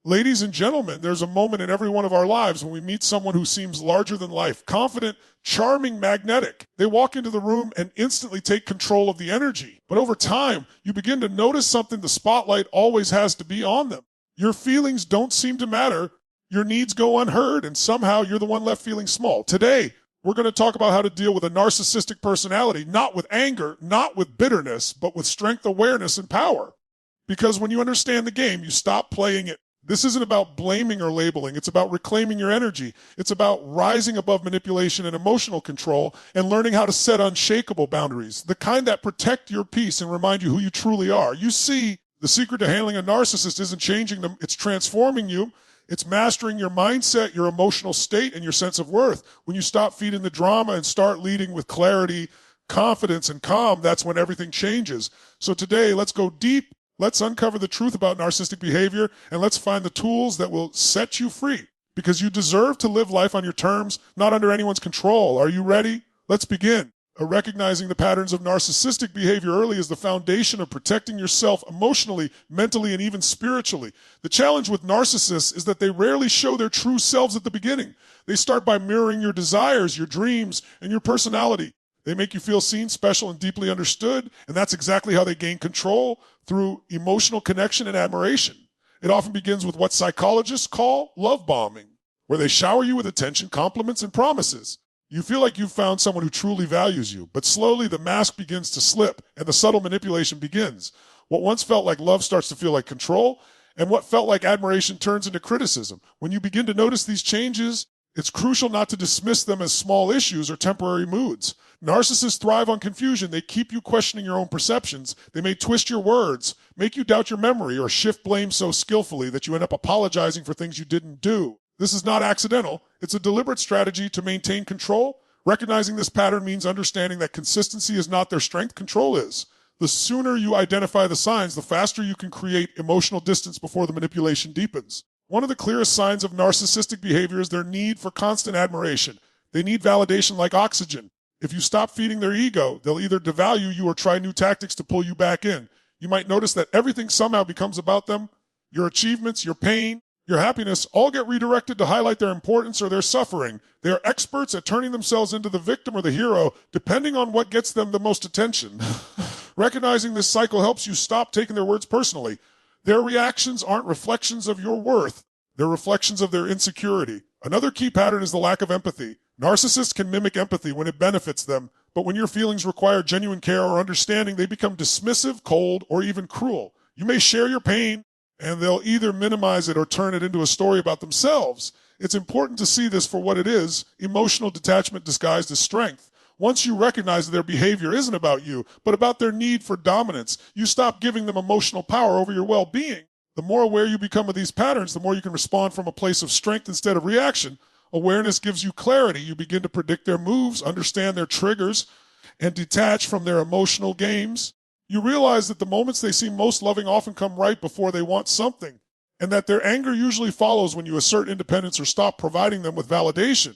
Ladies and gentlemen, there's a moment in every one of our lives when we meet someone who seems larger than life, confident, charming, magnetic. They walk into the room and instantly take control of the energy. But over time, you begin to notice something the spotlight always has to be on them. Your feelings don't seem to matter. Your needs go unheard, and somehow you're the one left feeling small. Today, we're going to talk about how to deal with a narcissistic personality, not with anger, not with bitterness, but with strength, awareness, and power. Because when you understand the game, you stop playing it. This isn't about blaming or labeling. It's about reclaiming your energy. It's about rising above manipulation and emotional control and learning how to set unshakable boundaries, the kind that protect your peace and remind you who you truly are. You see, the secret to handling a narcissist isn't changing them. It's transforming you. It's mastering your mindset, your emotional state, and your sense of worth. When you stop feeding the drama and start leading with clarity, confidence, and calm, that's when everything changes. So today, let's go deep. Let's uncover the truth about narcissistic behavior, and let's find the tools that will set you free, because you deserve to live life on your terms, not under anyone's control. Are you ready? Let's begin. Recognizing the patterns of narcissistic behavior early is the foundation of protecting yourself emotionally, mentally, and even spiritually. The challenge with narcissists is that they rarely show their true selves at the beginning. They start by mirroring your desires, your dreams, and your personality. They make you feel seen, special, and deeply understood, and that's exactly how they gain control, through emotional connection and admiration. It often begins with what psychologists call love bombing, where they shower you with attention, compliments, and promises. You feel like you've found someone who truly values you, but slowly the mask begins to slip and the subtle manipulation begins. What once felt like love starts to feel like control, and what felt like admiration turns into criticism. When you begin to notice these changes, it's crucial not to dismiss them as small issues or temporary moods. Narcissists thrive on confusion. They keep you questioning your own perceptions. They may twist your words, make you doubt your memory, or shift blame so skillfully that you end up apologizing for things you didn't do. This is not accidental. It's a deliberate strategy to maintain control. Recognizing this pattern means understanding that consistency is not their strength, control is. The sooner you identify the signs, the faster you can create emotional distance before the manipulation deepens. One of the clearest signs of narcissistic behavior is their need for constant admiration. They need validation like oxygen. If you stop feeding their ego, they'll either devalue you or try new tactics to pull you back in. You might notice that everything somehow becomes about them. Your achievements, your pain, your happiness all get redirected to highlight their importance or their suffering. They are experts at turning themselves into the victim or the hero, depending on what gets them the most attention. Recognizing this cycle helps you stop taking their words personally. Their reactions aren't reflections of your worth. They're reflections of their insecurity. Another key pattern is the lack of empathy. Narcissists can mimic empathy when it benefits them, but when your feelings require genuine care or understanding, they become dismissive, cold, or even cruel. You may share your pain, and they'll either minimize it or turn it into a story about themselves. It's important to see this for what it is, emotional detachment disguised as strength. Once you recognize that their behavior isn't about you, but about their need for dominance, you stop giving them emotional power over your well-being. The more aware you become of these patterns, the more you can respond from a place of strength instead of reaction. Awareness gives you clarity. You begin to predict their moves, understand their triggers, and detach from their emotional games. You realize that the moments they seem most loving often come right before they want something, and that their anger usually follows when you assert independence or stop providing them with validation.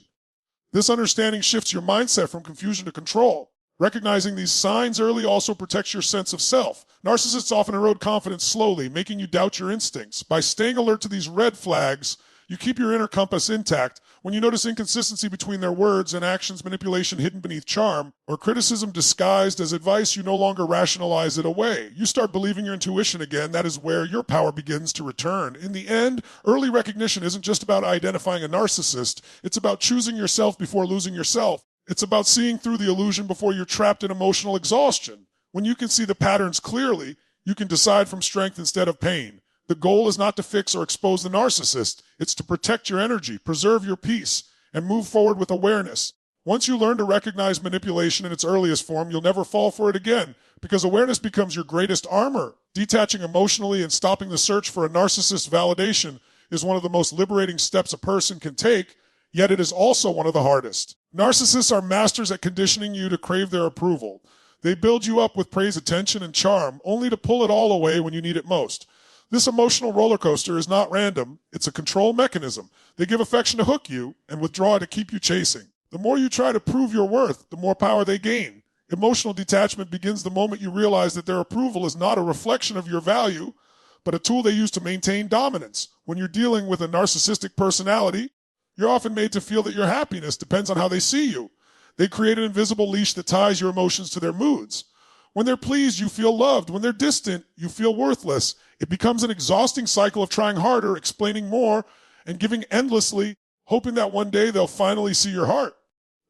This understanding shifts your mindset from confusion to control. Recognizing these signs early also protects your sense of self. Narcissists often erode confidence slowly, making you doubt your instincts. By staying alert to these red flags, you keep your inner compass intact. When you notice inconsistency between their words and actions, manipulation hidden beneath charm, or criticism disguised as advice, you no longer rationalize it away. You start believing your intuition again. That is where your power begins to return. In the end, early recognition isn't just about identifying a narcissist. It's about choosing yourself before losing yourself. It's about seeing through the illusion before you're trapped in emotional exhaustion. When you can see the patterns clearly, you can decide from strength instead of pain. The goal is not to fix or expose the narcissist. It's to protect your energy, preserve your peace, and move forward with awareness. Once you learn to recognize manipulation in its earliest form, you'll never fall for it again, because awareness becomes your greatest armor. Detaching emotionally and stopping the search for a narcissist's validation is one of the most liberating steps a person can take, yet it is also one of the hardest. Narcissists are masters at conditioning you to crave their approval. They build you up with praise, attention, and charm, only to pull it all away when you need it most. This emotional roller coaster is not random. It's a control mechanism. They give affection to hook you and withdraw to keep you chasing. The more you try to prove your worth, the more power they gain. Emotional detachment begins the moment you realize that their approval is not a reflection of your value, but a tool they use to maintain dominance. When you're dealing with a narcissistic personality, you're often made to feel that your happiness depends on how they see you. They create an invisible leash that ties your emotions to their moods. When they're pleased, you feel loved. When they're distant, you feel worthless. It becomes an exhausting cycle of trying harder, explaining more, and giving endlessly, hoping that one day they'll finally see your heart.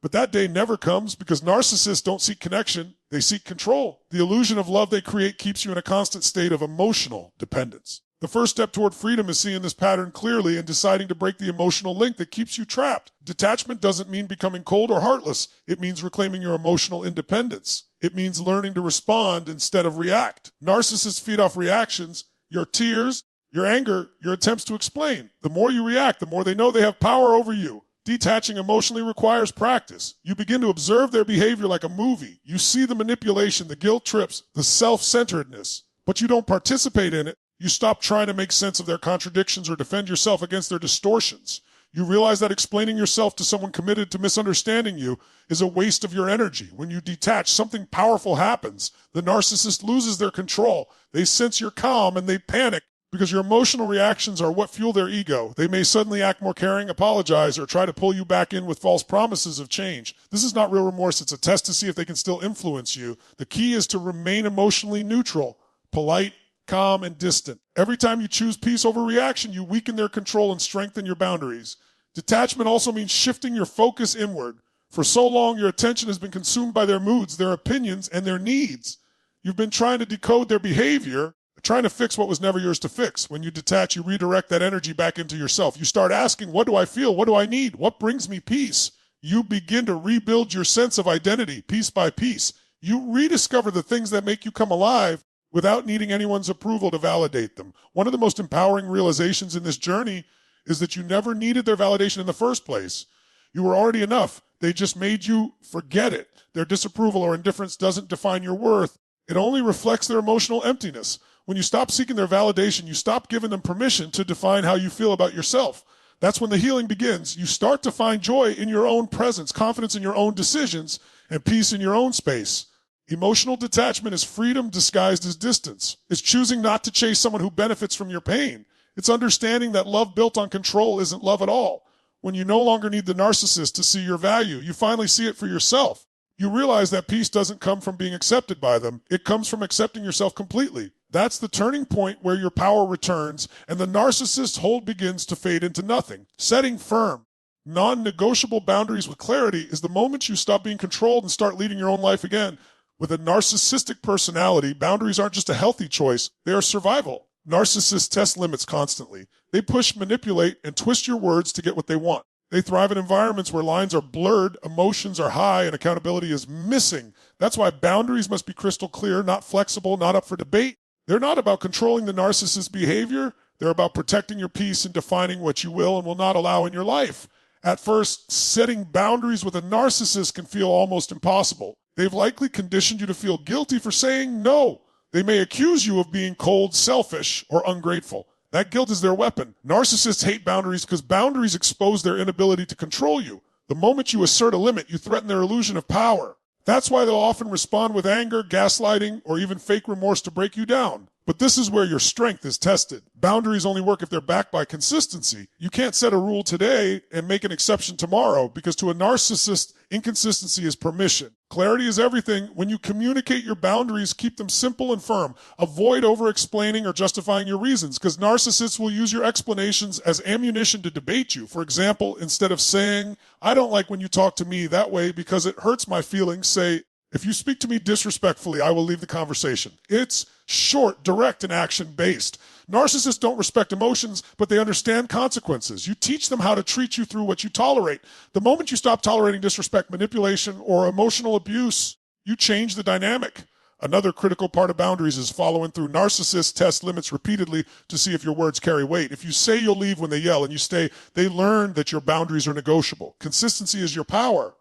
But that day never comes because narcissists don't seek connection, they seek control. The illusion of love they create keeps you in a constant state of emotional dependence. The first step toward freedom is seeing this pattern clearly and deciding to break the emotional link that keeps you trapped. Detachment doesn't mean becoming cold or heartless. It means reclaiming your emotional independence. It means learning to respond instead of react. Narcissists feed off reactions, your tears, your anger, your attempts to explain. The more you react, the more they know they have power over you. Detaching emotionally requires practice. You begin to observe their behavior like a movie. You see the manipulation, the guilt trips, the self-centeredness, but you don't participate in it. You stop trying to make sense of their contradictions or defend yourself against their distortions. You realize that explaining yourself to someone committed to misunderstanding you is a waste of your energy. When you detach, something powerful happens. The narcissist loses their control. They sense your calm and they panic because your emotional reactions are what fuel their ego. They may suddenly act more caring, apologize, or try to pull you back in with false promises of change. This is not real remorse. It's a test to see if they can still influence you. The key is to remain emotionally neutral, polite, calm, and distant. Every time you choose peace over reaction, you weaken their control and strengthen your boundaries. Detachment also means shifting your focus inward. For so long, your attention has been consumed by their moods, their opinions, and their needs. You've been trying to decode their behavior, trying to fix what was never yours to fix. When you detach, you redirect that energy back into yourself. You start asking, what do I feel? What do I need? What brings me peace? You begin to rebuild your sense of identity piece by piece. You rediscover the things that make you come alive without needing anyone's approval to validate them. One of the most empowering realizations in this journey is that you never needed their validation in the first place. You were already enough. They just made you forget it. Their disapproval or indifference doesn't define your worth. It only reflects their emotional emptiness. When you stop seeking their validation, you stop giving them permission to define how you feel about yourself. That's when the healing begins. You start to find joy in your own presence, confidence in your own decisions, and peace in your own space. Emotional detachment is freedom disguised as distance. It's choosing not to chase someone who benefits from your pain. It's understanding that love built on control isn't love at all. When you no longer need the narcissist to see your value, you finally see it for yourself. You realize that peace doesn't come from being accepted by them. It comes from accepting yourself completely. That's the turning point where your power returns and the narcissist's hold begins to fade into nothing. Setting firm, non-negotiable boundaries with clarity is the moment you stop being controlled and start leading your own life again. With a narcissistic personality, boundaries aren't just a healthy choice, they are survival. Narcissists test limits constantly. They push, manipulate, and twist your words to get what they want. They thrive in environments where lines are blurred, emotions are high, and accountability is missing. That's why boundaries must be crystal clear, not flexible, not up for debate. They're not about controlling the narcissist's behavior. They're about protecting your peace and defining what you will and will not allow in your life. At first, setting boundaries with a narcissist can feel almost impossible. They've likely conditioned you to feel guilty for saying no. They may accuse you of being cold, selfish, or ungrateful. That guilt is their weapon. Narcissists hate boundaries because boundaries expose their inability to control you. The moment you assert a limit, you threaten their illusion of power. That's why they'll often respond with anger, gaslighting, or even fake remorse to break you down. But this is where your strength is tested. Boundaries only work if they're backed by consistency. You can't set a rule today and make an exception tomorrow because to a narcissist, inconsistency is permission. Clarity is everything. When you communicate your boundaries, keep them simple and firm. Avoid over-explaining or justifying your reasons because narcissists will use your explanations as ammunition to debate you. For example, instead of saying, I don't like when you talk to me that way because it hurts my feelings, say, if you speak to me disrespectfully, I will leave the conversation. It's short, direct, and action-based. Narcissists don't respect emotions, but they understand consequences. You teach them how to treat you through what you tolerate. The moment you stop tolerating disrespect, manipulation, or emotional abuse, you change the dynamic. Another critical part of boundaries is following through. Narcissists test limits repeatedly to see if your words carry weight. If you say you'll leave when they yell and you stay, they learn that your boundaries are negotiable. Consistency is your power.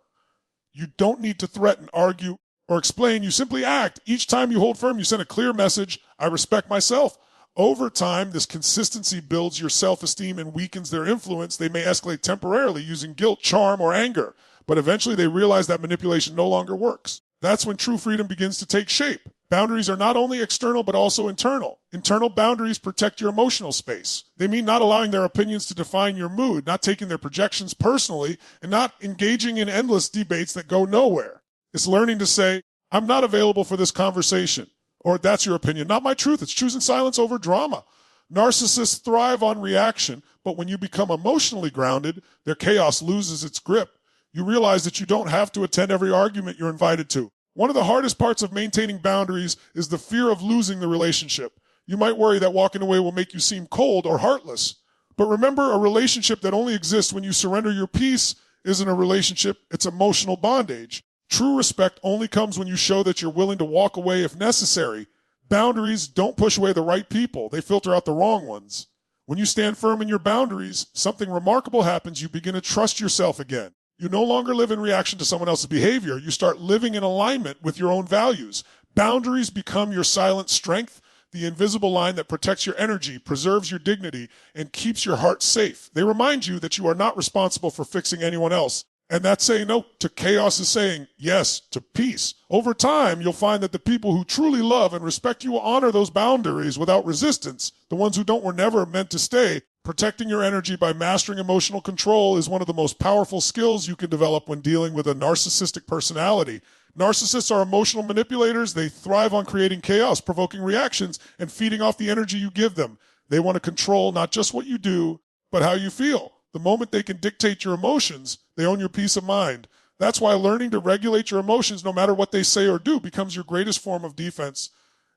You don't need to threaten, argue, or explain. You simply act. Each time you hold firm, you send a clear message, I respect myself. Over time, this consistency builds your self-esteem and weakens their influence. They may escalate temporarily using guilt, charm, or anger, but eventually they realize that manipulation no longer works. That's when true freedom begins to take shape. Boundaries are not only external, but also internal. Internal boundaries protect your emotional space. They mean not allowing their opinions to define your mood, not taking their projections personally, and not engaging in endless debates that go nowhere. It's learning to say, I'm not available for this conversation, or that's your opinion, not my truth. It's choosing silence over drama. Narcissists thrive on reaction, but when you become emotionally grounded, their chaos loses its grip. You realize that you don't have to attend every argument you're invited to. One of the hardest parts of maintaining boundaries is the fear of losing the relationship. You might worry that walking away will make you seem cold or heartless. But remember, a relationship that only exists when you surrender your peace isn't a relationship, it's emotional bondage. True respect only comes when you show that you're willing to walk away if necessary. Boundaries don't push away the right people, they filter out the wrong ones. When you stand firm in your boundaries, something remarkable happens. You begin to trust yourself again. You no longer live in reaction to someone else's behavior. You start living in alignment with your own values. Boundaries become your silent strength, the invisible line that protects your energy, preserves your dignity, and keeps your heart safe. They remind you that you are not responsible for fixing anyone else. And that saying no to chaos is saying yes to peace. Over time, you'll find that the people who truly love and respect you will honor those boundaries without resistance. The ones who don't were never meant to stay. Protecting your energy by mastering emotional control is one of the most powerful skills you can develop when dealing with a narcissistic personality. Narcissists are emotional manipulators. They thrive on creating chaos, provoking reactions, and feeding off the energy you give them. They want to control not just what you do, but how you feel. The moment they can dictate your emotions, they own your peace of mind. That's why learning to regulate your emotions, no matter what they say or do, becomes your greatest form of defense.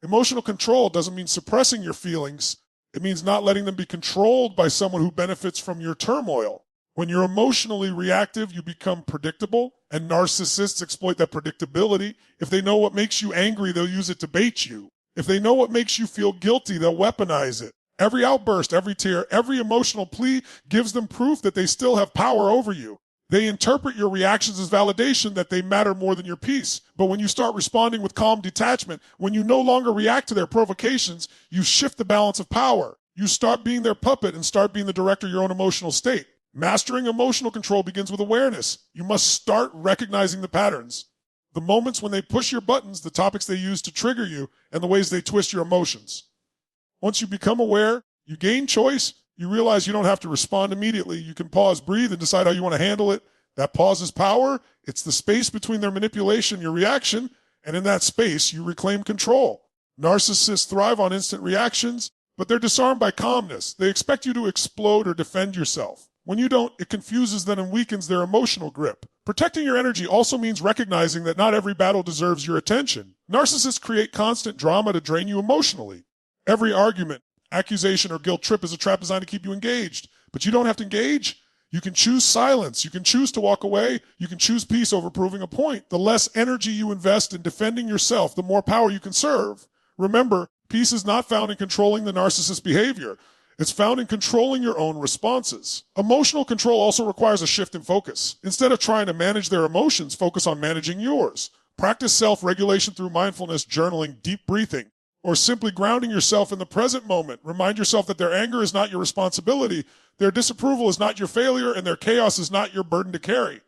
Emotional control doesn't mean suppressing your feelings. It means not letting them be controlled by someone who benefits from your turmoil. When you're emotionally reactive, you become predictable, and narcissists exploit that predictability. If they know what makes you angry, they'll use it to bait you. If they know what makes you feel guilty, they'll weaponize it. Every outburst, every tear, every emotional plea gives them proof that they still have power over you. They interpret your reactions as validation that they matter more than your peace. But when you start responding with calm detachment, when you no longer react to their provocations, you shift the balance of power. You start being their puppet and start being the director of your own emotional state. Mastering emotional control begins with awareness. You must start recognizing the patterns. The moments when they push your buttons, the topics they use to trigger you, and the ways they twist your emotions. Once you become aware, you gain choice. You realize you don't have to respond immediately. You can pause, breathe, and decide how you want to handle it. That pause is power. It's the space between their manipulation and your reaction, and in that space, you reclaim control. Narcissists thrive on instant reactions, but they're disarmed by calmness. They expect you to explode or defend yourself. When you don't, it confuses them and weakens their emotional grip. Protecting your energy also means recognizing that not every battle deserves your attention. Narcissists create constant drama to drain you emotionally. Every argument, accusation, or guilt trip is a trap designed to keep you engaged. But you don't have to engage. You can choose silence. You can choose to walk away. You can choose peace over proving a point. The less energy you invest in defending yourself, the more power you can serve. Remember, peace is not found in controlling the narcissist's behavior. It's found in controlling your own responses. Emotional control also requires a shift in focus. Instead of trying to manage their emotions, focus on managing yours. Practice self-regulation through mindfulness, journaling, deep breathing, or simply grounding yourself in the present moment. Remind yourself that their anger is not your responsibility, their disapproval is not your failure, and their chaos is not your burden to carry.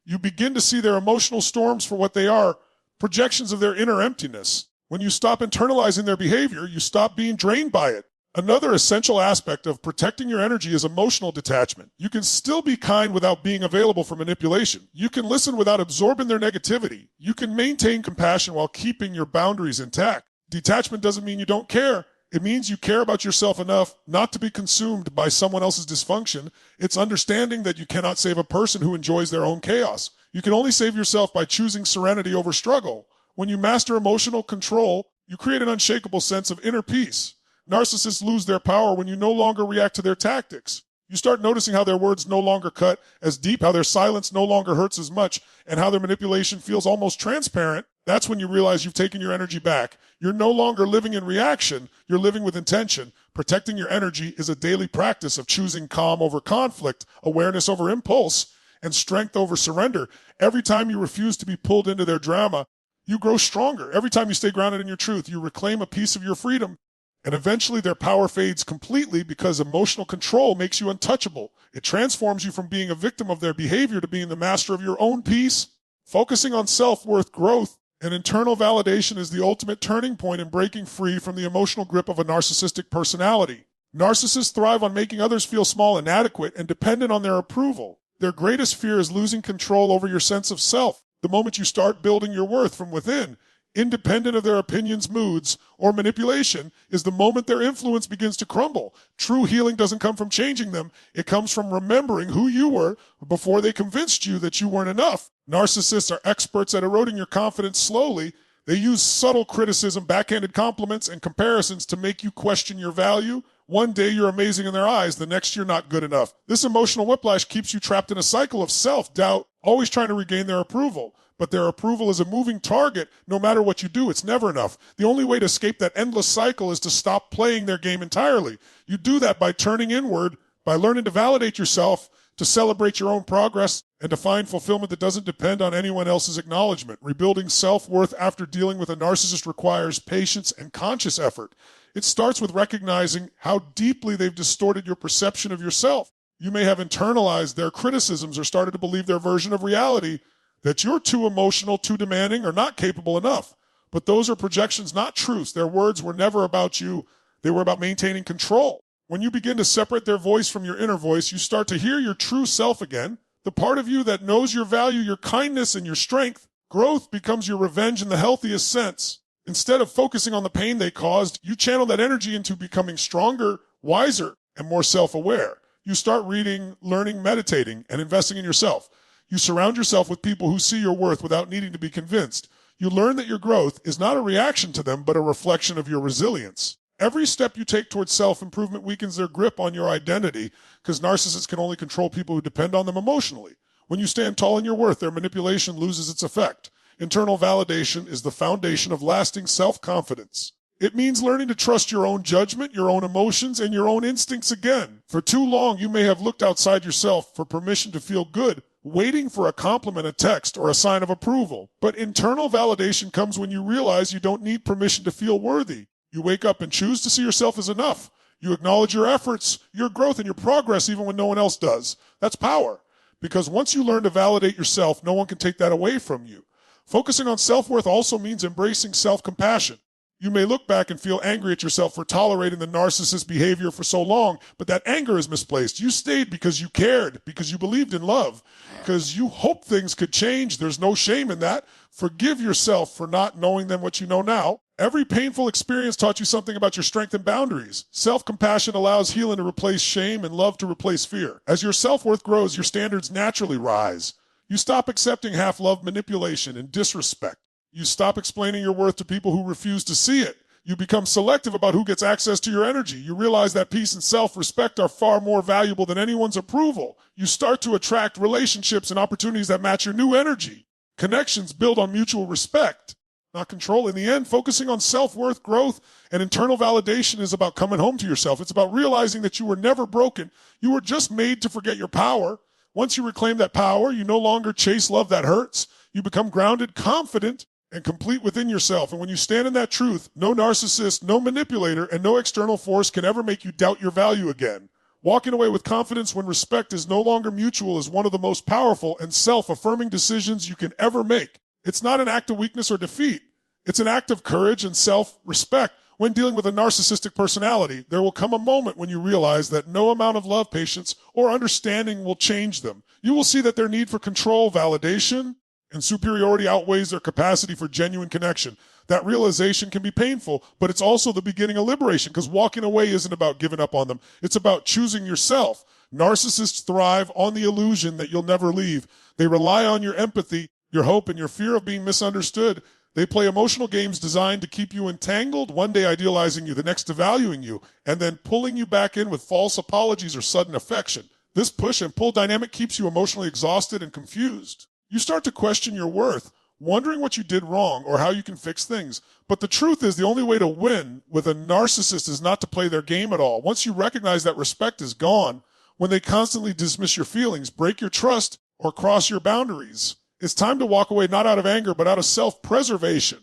You begin to see their emotional storms for what they are, projections of their inner emptiness. When you stop internalizing their behavior, you stop being drained by it. Another essential aspect of protecting your energy is emotional detachment. You can still be kind without being available for manipulation. You can listen without absorbing their negativity. You can maintain compassion while keeping your boundaries intact. Detachment doesn't mean you don't care. It means you care about yourself enough not to be consumed by someone else's dysfunction. It's understanding that you cannot save a person who enjoys their own chaos. You can only save yourself by choosing serenity over struggle. When you master emotional control, you create an unshakable sense of inner peace. Narcissists lose their power when you no longer react to their tactics. You start noticing how their words no longer cut as deep, how their silence no longer hurts as much, and how their manipulation feels almost transparent. That's when you realize you've taken your energy back. You're no longer living in reaction. You're living with intention. Protecting your energy is a daily practice of choosing calm over conflict, awareness over impulse, and strength over surrender. Every time you refuse to be pulled into their drama, you grow stronger. Every time you stay grounded in your truth, you reclaim a piece of your freedom. And eventually their power fades completely because emotional control makes you untouchable. It transforms you from being a victim of their behavior to being the master of your own peace. Focusing on self-worth growth And internal validation is the ultimate turning point in breaking free from the emotional grip of a narcissistic personality. Narcissists thrive on making others feel small, inadequate, and dependent on their approval. Their greatest fear is losing control over your sense of self. The moment you start building your worth from within, independent of their opinions, moods, or manipulation, is the moment their influence begins to crumble. True healing doesn't come from changing them. It comes from remembering who you were before they convinced you that you weren't enough. Narcissists are experts at eroding your confidence slowly. They use subtle criticism, backhanded compliments, and comparisons to make you question your value. One day you're amazing in their eyes, the next you're not good enough. This emotional whiplash keeps you trapped in a cycle of self-doubt, always trying to regain their approval. But their approval is a moving target. No matter what you do, it's never enough. The only way to escape that endless cycle is to stop playing their game entirely. You do that by turning inward, by learning to validate yourself, to celebrate your own progress, and to find fulfillment that doesn't depend on anyone else's acknowledgement. Rebuilding self-worth after dealing with a narcissist requires patience and conscious effort. It starts with recognizing how deeply they've distorted your perception of yourself. You may have internalized their criticisms or started to believe their version of reality, that you're too emotional, too demanding, or not capable enough. But those are projections, not truths. Their words were never about you. They were about maintaining control. When you begin to separate their voice from your inner voice, you start to hear your true self again, the part of you that knows your value, your kindness, and your strength. Growth becomes your revenge in the healthiest sense. Instead of focusing on the pain they caused, you channel that energy into becoming stronger, wiser, and more self-aware. You start reading, learning, meditating, and investing in yourself. You surround yourself with people who see your worth without needing to be convinced. You learn that your growth is not a reaction to them, but a reflection of your resilience. Every step you take towards self-improvement weakens their grip on your identity, because narcissists can only control people who depend on them emotionally. When you stand tall in your worth, their manipulation loses its effect. Internal validation is the foundation of lasting self-confidence. It means learning to trust your own judgment, your own emotions, and your own instincts again. For too long, you may have looked outside yourself for permission to feel good, waiting for a compliment, a text, or a sign of approval. But internal validation comes when you realize you don't need permission to feel worthy. You wake up and choose to see yourself as enough. You acknowledge your efforts, your growth, and your progress even when no one else does. That's power. Because once you learn to validate yourself, no one can take that away from you. Focusing on self-worth also means embracing self-compassion. You may look back and feel angry at yourself for tolerating the narcissist behavior for so long, but that anger is misplaced. You stayed because you cared, because you believed in love, because you hoped things could change. There's no shame in that. Forgive yourself for not knowing then what you know now. Every painful experience taught you something about your strength and boundaries. Self-compassion allows healing to replace shame and love to replace fear. As your self-worth grows, your standards naturally rise. You stop accepting half-love, manipulation, and disrespect. You stop explaining your worth to people who refuse to see it. You become selective about who gets access to your energy. You realize that peace and self-respect are far more valuable than anyone's approval. You start to attract relationships and opportunities that match your new energy. Connections build on mutual respect, not control. In the end, focusing on self-worth, growth, and internal validation is about coming home to yourself. It's about realizing that you were never broken. You were just made to forget your power. Once you reclaim that power, you no longer chase love that hurts. You become grounded, confident, and complete within yourself. And when you stand in that truth, no narcissist, no manipulator, and no external force can ever make you doubt your value again. Walking away with confidence when respect is no longer mutual is one of the most powerful and self-affirming decisions you can ever make. It's not an act of weakness or defeat. It's an act of courage and self-respect. When dealing with a narcissistic personality, there will come a moment when you realize that no amount of love, patience, or understanding will change them. You will see that their need for control, validation, and superiority outweighs their capacity for genuine connection. That realization can be painful, but it's also the beginning of liberation, because walking away isn't about giving up on them. It's about choosing yourself. Narcissists thrive on the illusion that you'll never leave. They rely on your empathy, your hope, and your fear of being misunderstood. They play emotional games designed to keep you entangled, one day idealizing you, the next devaluing you, and then pulling you back in with false apologies or sudden affection. This push and pull dynamic keeps you emotionally exhausted and confused. You start to question your worth, wondering what you did wrong or how you can fix things. But the truth is, the only way to win with a narcissist is not to play their game at all. Once you recognize that respect is gone, when they constantly dismiss your feelings, break your trust, or cross your boundaries, it's time to walk away not out of anger, but out of self-preservation.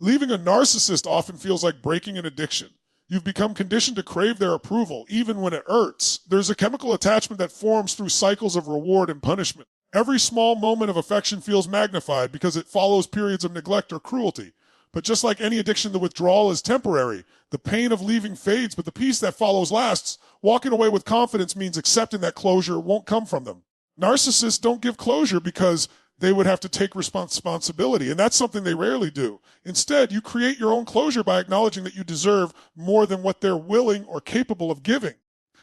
Leaving a narcissist often feels like breaking an addiction. You've become conditioned to crave their approval, even when it hurts. There's a chemical attachment that forms through cycles of reward and punishment. Every small moment of affection feels magnified because it follows periods of neglect or cruelty. But just like any addiction, the withdrawal is temporary. The pain of leaving fades, but the peace that follows lasts. Walking away with confidence means accepting that closure won't come from them. Narcissists don't give closure because they would have to take responsibility, and that's something they rarely do. Instead, you create your own closure by acknowledging that you deserve more than what they're willing or capable of giving.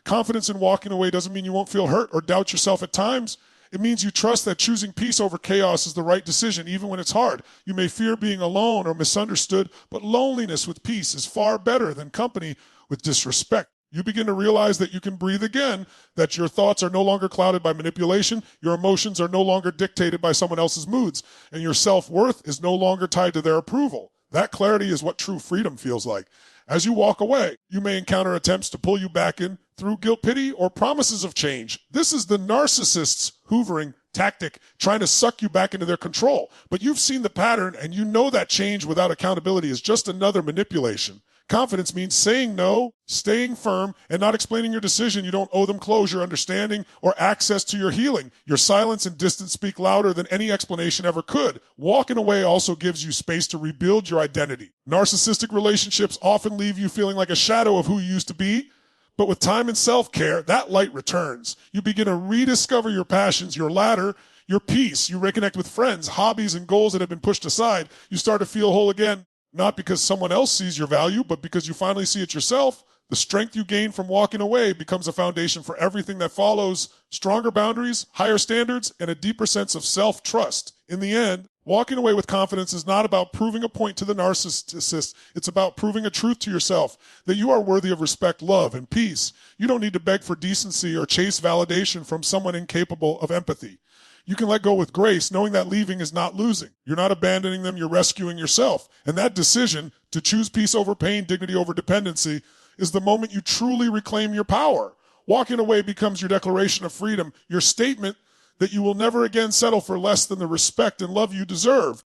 Confidence in walking away doesn't mean you won't feel hurt or doubt yourself at times. It means you trust that choosing peace over chaos is the right decision, even when it's hard. You may fear being alone or misunderstood, but loneliness with peace is far better than company with disrespect. You begin to realize that you can breathe again, that your thoughts are no longer clouded by manipulation, your emotions are no longer dictated by someone else's moods, and your self-worth is no longer tied to their approval. That clarity is what true freedom feels like. As you walk away, you may encounter attempts to pull you back in through guilt, pity, or promises of change. This is the narcissist's hoovering tactic, trying to suck you back into their control. But you've seen the pattern, and you know that change without accountability is just another manipulation. Confidence means saying no, staying firm, and not explaining your decision. You don't owe them closure, understanding, or access to your healing. Your silence and distance speak louder than any explanation ever could. Walking away also gives you space to rebuild your identity. Narcissistic relationships often leave you feeling like a shadow of who you used to be, but with time and self-care, that light returns. You begin to rediscover your passions, your ladder, your peace. You reconnect with friends, hobbies, and goals that have been pushed aside. You start to feel whole again. Not because someone else sees your value, but because you finally see it yourself. The strength you gain from walking away becomes a foundation for everything that follows. Stronger boundaries, higher standards, and a deeper sense of self-trust. In the end, walking away with confidence is not about proving a point to the narcissist. It's about proving a truth to yourself, that you are worthy of respect, love, and peace. You don't need to beg for decency or chase validation from someone incapable of empathy. You can let go with grace, knowing that leaving is not losing. You're not abandoning them, you're rescuing yourself. And that decision to choose peace over pain, dignity over dependency, is the moment you truly reclaim your power. Walking away becomes your declaration of freedom, your statement that you will never again settle for less than the respect and love you deserve.